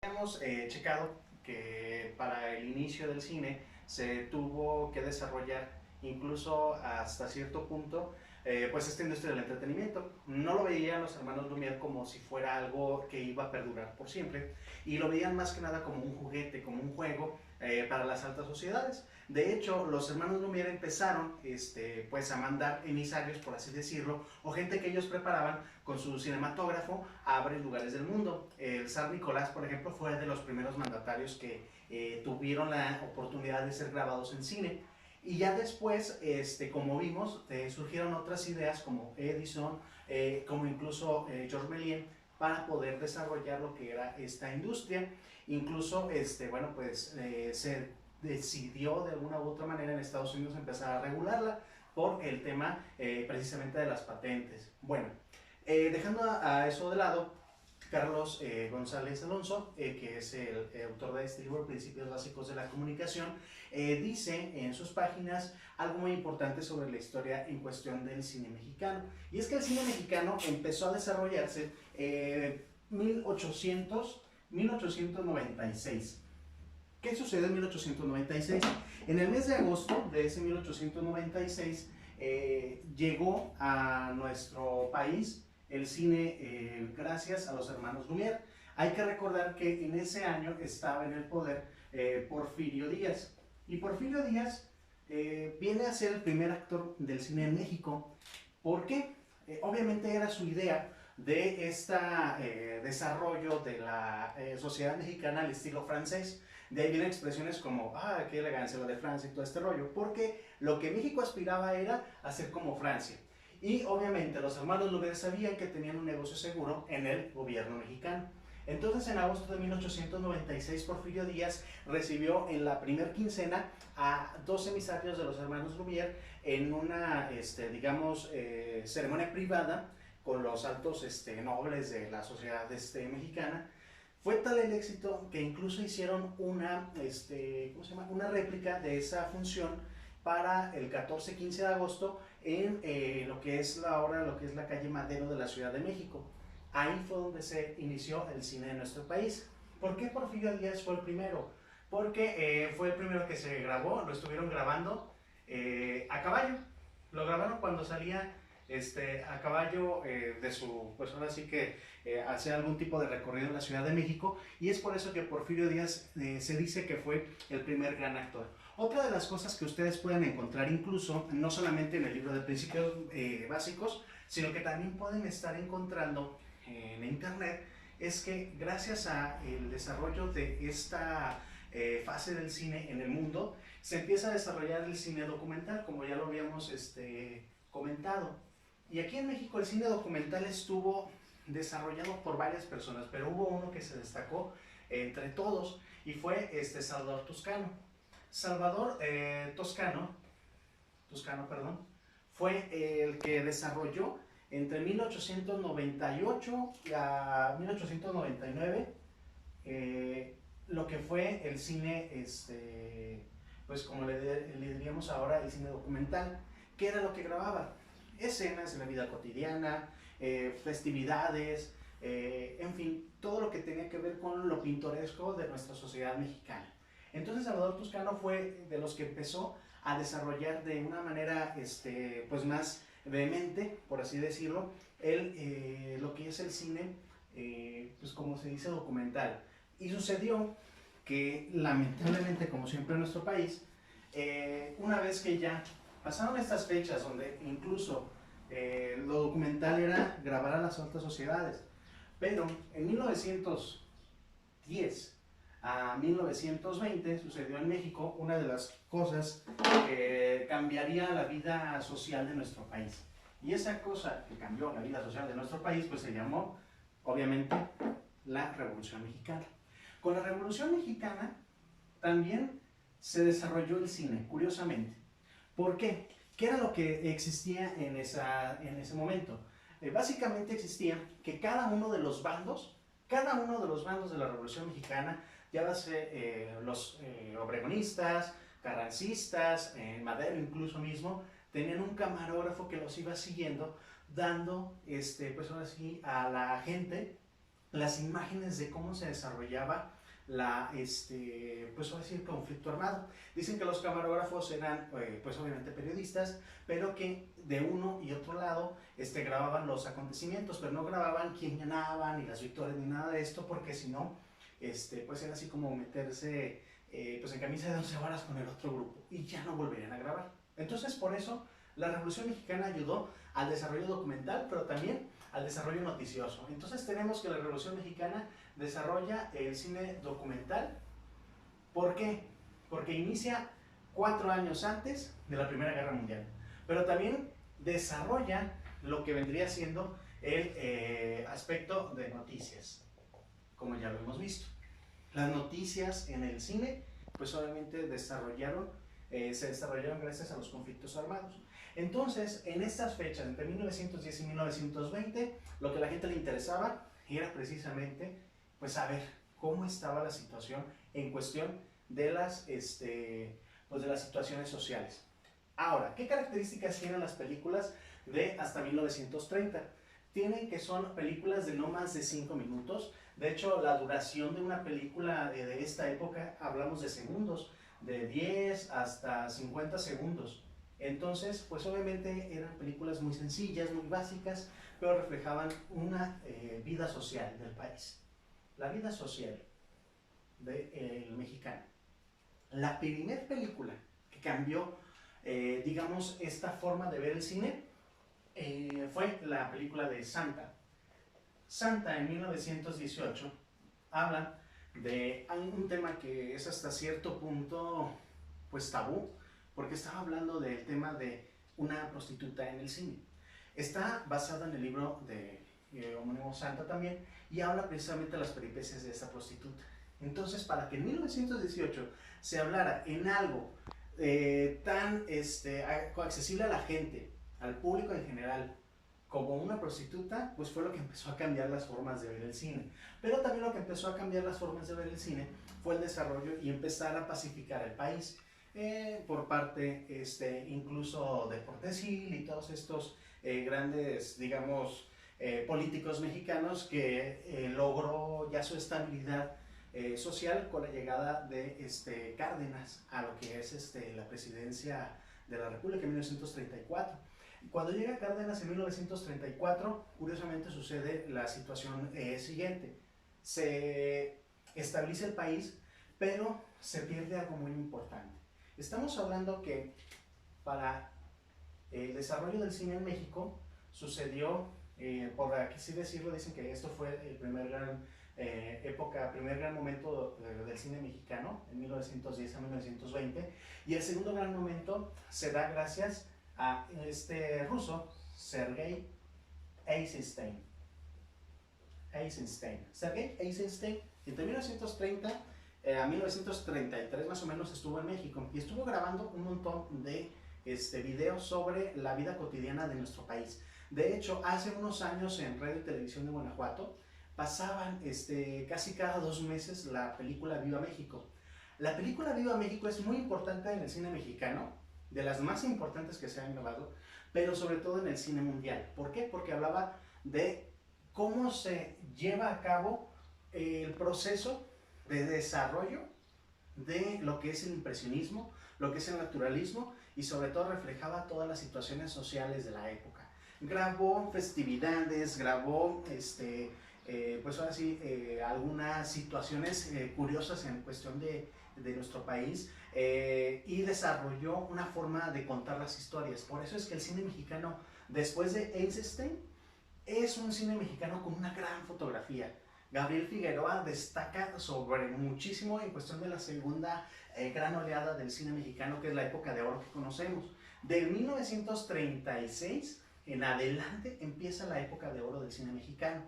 Hemos checado que para el inicio del cine se tuvo que desarrollar incluso hasta cierto punto pues esta industria del entretenimiento. No lo veían los hermanos Lumière como si fuera algo que iba a perdurar por siempre, y lo veían más que nada como un juguete, como un juego para las altas sociedades. De hecho, los hermanos Lumière empezaron pues a mandar emisarios, por así decirlo, o gente que ellos preparaban con su cinematógrafo a varios lugares del mundo. El zar Nicolás, por ejemplo, fue de los primeros mandatarios que tuvieron la oportunidad de ser grabados en cine. Y ya después, como vimos, surgieron otras ideas como Edison, como incluso Georges Méliès, para poder desarrollar lo que era esta industria. Incluso, bueno, pues se decidió de alguna u otra manera en Estados Unidos empezar a regularla por el tema precisamente de las patentes. Bueno, dejando a eso de lado, Carlos González Alonso, que es el autor de este libro, Principios Básicos de la Comunicación, dice en sus páginas algo muy importante sobre la historia en cuestión del cine mexicano. Y es que el cine mexicano empezó a desarrollarse en 1896. ¿Qué sucede en 1896? En el mes de agosto de ese 1896 llegó a nuestro país el cine gracias a los hermanos Lumière. Hay que recordar que en ese año estaba en el poder Porfirio Díaz. Y Porfirio Díaz viene a ser el primer actor del cine en México. ¿Por qué? Obviamente era su idea de este desarrollo de la sociedad mexicana al estilo francés. De ahí vienen expresiones como, qué elegancia lo de Francia y todo este rollo, porque lo que México aspiraba era a ser como Francia. Y obviamente los hermanos Lumière sabían que tenían un negocio seguro en el gobierno mexicano. Entonces, en agosto de 1896, Porfirio Díaz recibió en la primer quincena a dos emisarios de los hermanos Lumière en una, digamos, ceremonia privada con los altos nobles de la sociedad mexicana. Fue tal el éxito que incluso hicieron ¿cómo se llama? Una réplica de esa función para el 14-15 de agosto en lo que es ahora lo que es la calle Madero de la Ciudad de México. Ahí fue donde se inició el cine de nuestro país. ¿Por qué Porfirio Díaz fue el primero? Porque fue el primero que se grabó, lo estuvieron grabando a caballo. Lo grabaron cuando salía a caballo de su, pues ahora sí que hacer algún tipo de recorrido en la Ciudad de México, y es por eso que Porfirio Díaz se dice que fue el primer gran actor. Otra de las cosas que ustedes pueden encontrar incluso, no solamente en el libro de Principios Básicos, sino que también pueden estar encontrando en internet, es que gracias al desarrollo de esta fase del cine en el mundo, se empieza a desarrollar el cine documental, como ya lo habíamos comentado. Y aquí en México el cine documental estuvo desarrollado por varias personas, pero hubo uno que se destacó entre todos, y fue Salvador Toscano. Salvador Toscano, perdón, fue el que desarrolló entre 1898 a 1899 lo que fue el cine, pues como le diríamos ahora, el cine documental. ¿Qué era lo que grababa? Escenas de la vida cotidiana, festividades, en fin, todo lo que tenía que ver con lo pintoresco de nuestra sociedad mexicana. Entonces Salvador Toscano fue de los que empezó a desarrollar de una manera pues más vehemente, por así decirlo, lo que es el cine, pues como se dice, documental. Y sucedió que lamentablemente, como siempre en nuestro país, una vez que ya pasaron estas fechas donde incluso lo documental era grabar a las altas sociedades, pero en 1910 a 1920 sucedió en México una de las cosas que cambiaría la vida social de nuestro país. Y esa cosa que cambió la vida social de nuestro país, pues se llamó, obviamente, la Revolución Mexicana. Con la Revolución Mexicana también se desarrolló el cine, curiosamente. ¿Por qué? ¿Qué era lo que existía en ese momento? Básicamente existía que cada uno de los bandos de la Revolución Mexicana, ya va a ser los obregonistas, carrancistas, Madero incluso mismo, tenían un camarógrafo que los iba siguiendo, dando, pues ahora sí, a la gente las imágenes de cómo se desarrollaba pues ahora sí, el conflicto armado. Dicen que los camarógrafos eran, pues obviamente periodistas, pero que de uno y otro lado grababan los acontecimientos, pero no grababan quién ganaba, ni las victorias, ni nada de esto, porque si no, pues era así como meterse pues en camisa de 11 varas con el otro grupo, y ya no volverían a grabar. Entonces, por eso, la Revolución Mexicana ayudó al desarrollo documental, pero también al desarrollo noticioso. Entonces tenemos que la Revolución Mexicana desarrolla el cine documental. ¿Por qué? Porque inicia 4 años antes de la Primera Guerra Mundial, pero también desarrolla lo que vendría siendo el aspecto de noticias, como ya lo hemos visto. Las noticias en el cine, pues obviamente se desarrollaron gracias a los conflictos armados. Entonces, en estas fechas, entre 1910 y 1920, lo que a la gente le interesaba era precisamente pues saber cómo estaba la situación en cuestión de pues de las situaciones sociales. Ahora, ¿qué características tienen las películas de hasta 1930? Tienen que son películas de no más de 5 minutos. De hecho, la duración de una película de esta época, hablamos de segundos, de 10 hasta 50 segundos. Entonces, pues obviamente eran películas muy sencillas, muy básicas, pero reflejaban una vida social del país. La vida social del mexicano. La primera película que cambió, digamos, esta forma de ver el cine fue la película de Santa. Santa, en 1918, habla de un tema que es hasta cierto punto pues tabú, porque estaba hablando del tema de una prostituta en el cine. Está basada en el libro de homónimo Santa también, y habla precisamente de las peripecias de esta prostituta. Entonces, para que en 1918 se hablara en algo tan accesible a la gente, al público en general, como una prostituta, pues fue lo que empezó a cambiar las formas de ver el cine. Pero también lo que empezó a cambiar las formas de ver el cine fue el desarrollo y empezar a pacificar el país por parte incluso de Portesil y todos estos grandes, digamos, políticos mexicanos que logró ya su estabilidad social con la llegada de Cárdenas a lo que es la presidencia de la República en 1934. Cuando llega Cárdenas en 1934, curiosamente sucede la situación siguiente. Se estabiliza el país, pero se pierde algo muy importante. Estamos hablando que para el desarrollo del cine en México sucedió, por así decirlo, dicen que esto fue el primer gran momento del cine mexicano, en 1910 a 1920, y el segundo gran momento se da gracias a este ruso, Sergei Eisenstein. Sergei Eisenstein, entre 1930 a 1933 más o menos estuvo en México y estuvo grabando un montón de videos sobre la vida cotidiana de nuestro país. De hecho, hace unos años en Radio y Televisión de Guanajuato pasaban casi cada 2 meses la película Viva México. La película Viva México es muy importante en el cine mexicano, de las más importantes que se han grabado, pero sobre todo en el cine mundial. ¿Por qué? Porque hablaba de cómo se lleva a cabo el proceso de desarrollo de lo que es el impresionismo, lo que es el naturalismo, y sobre todo reflejaba todas las situaciones sociales de la época. Grabó festividades, grabó pues ahora sí, algunas situaciones curiosas en cuestión de nuestro país, y desarrolló una forma de contar las historias. Por eso es que el cine mexicano, después de Eisenstein, es un cine mexicano con una gran fotografía. Gabriel Figueroa destaca sobre muchísimo en cuestión de la segunda gran oleada del cine mexicano, que es la época de oro que conocemos. Del 1936 en adelante empieza la época de oro del cine mexicano.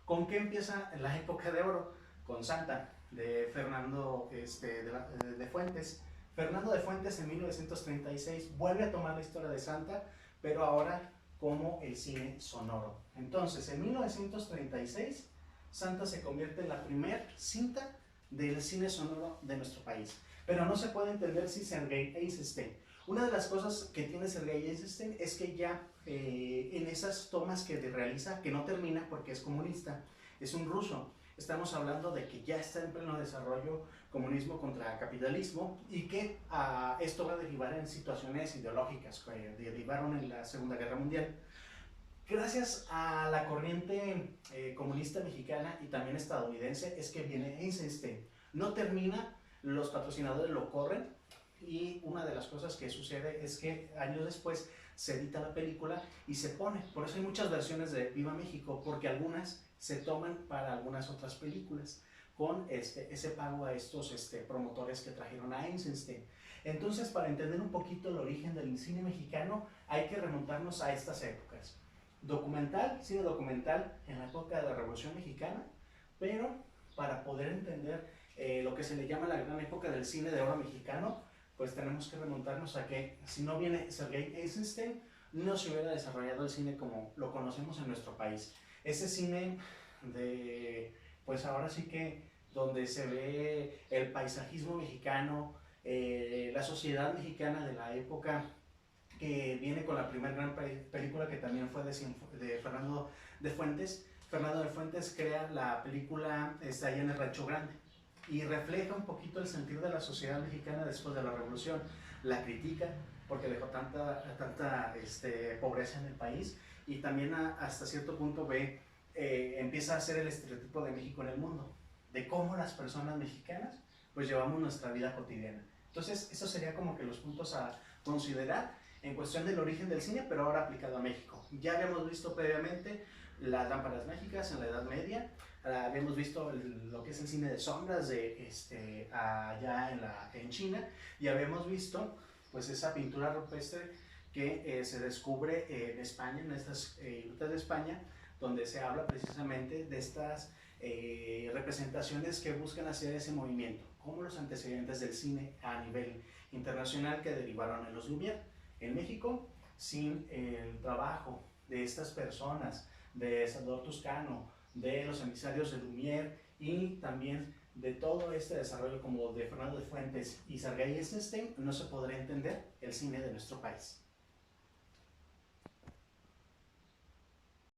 ¿Con qué empieza la época de oro? Con Santa, de Fernando de Fuentes. Fernando de Fuentes en 1936 vuelve a tomar la historia de Santa, pero ahora como el cine sonoro. Entonces, en 1936, Santa se convierte en la primera cinta del cine sonoro de nuestro país. Pero no se puede entender sin Sergei Eisenstein. Una de las cosas que tiene Sergei Eisenstein es que ya en esas tomas que realiza, que no termina porque es comunista, es un ruso. Estamos hablando de que ya está en pleno desarrollo comunismo contra capitalismo y que esto va a derivar en situaciones ideológicas que derivaron en la Segunda Guerra Mundial. Gracias a la corriente comunista mexicana y también estadounidense es que viene Eisenstein. No termina, los patrocinadores lo corren y una de las cosas que sucede es que años después se edita la película y se pone. Por eso hay muchas versiones de Viva México, porque algunas se toman para algunas otras películas con ese pago a estos promotores que trajeron a Eisenstein. Entonces, para entender un poquito el origen del cine mexicano, hay que remontarnos a estas épocas. Documental, cine documental en la época de la Revolución Mexicana, pero para poder entender lo que se le llama la gran época del cine de oro mexicano, pues tenemos que remontarnos a que si no viene Sergei Eisenstein, no se hubiera desarrollado el cine como lo conocemos en nuestro país. Ese cine de, pues ahora sí que donde se ve el paisajismo mexicano, la sociedad mexicana de la época, que viene con la primera gran película que también fue de Fernando de Fuentes. Fernando de Fuentes crea la película allá en el Rancho Grande y refleja un poquito el sentir de la sociedad mexicana después de la revolución. La critica porque dejó tanta pobreza en el país y también hasta cierto punto empieza a hacer el estereotipo de México en el mundo, de cómo las personas mexicanas pues llevamos nuestra vida cotidiana. Entonces, eso sería como que los puntos a considerar en cuestión del origen del cine, pero ahora aplicado a México. Ya habíamos visto previamente las lámparas mágicas en la Edad Media, habíamos visto lo que es el cine de sombras allá en China, y habíamos visto pues esa pintura rupestre que se descubre en España, en estas rutas de España, donde se habla precisamente de estas representaciones que buscan hacer ese movimiento, como los antecedentes del cine a nivel internacional que derivaron en los Lumière. En México, sin el trabajo de estas personas, de Salvador Toscano, de los emisarios de Lumière y también de todo este desarrollo como de Fernando de Fuentes y Sergei Eisenstein, no se podría entender el cine de nuestro país.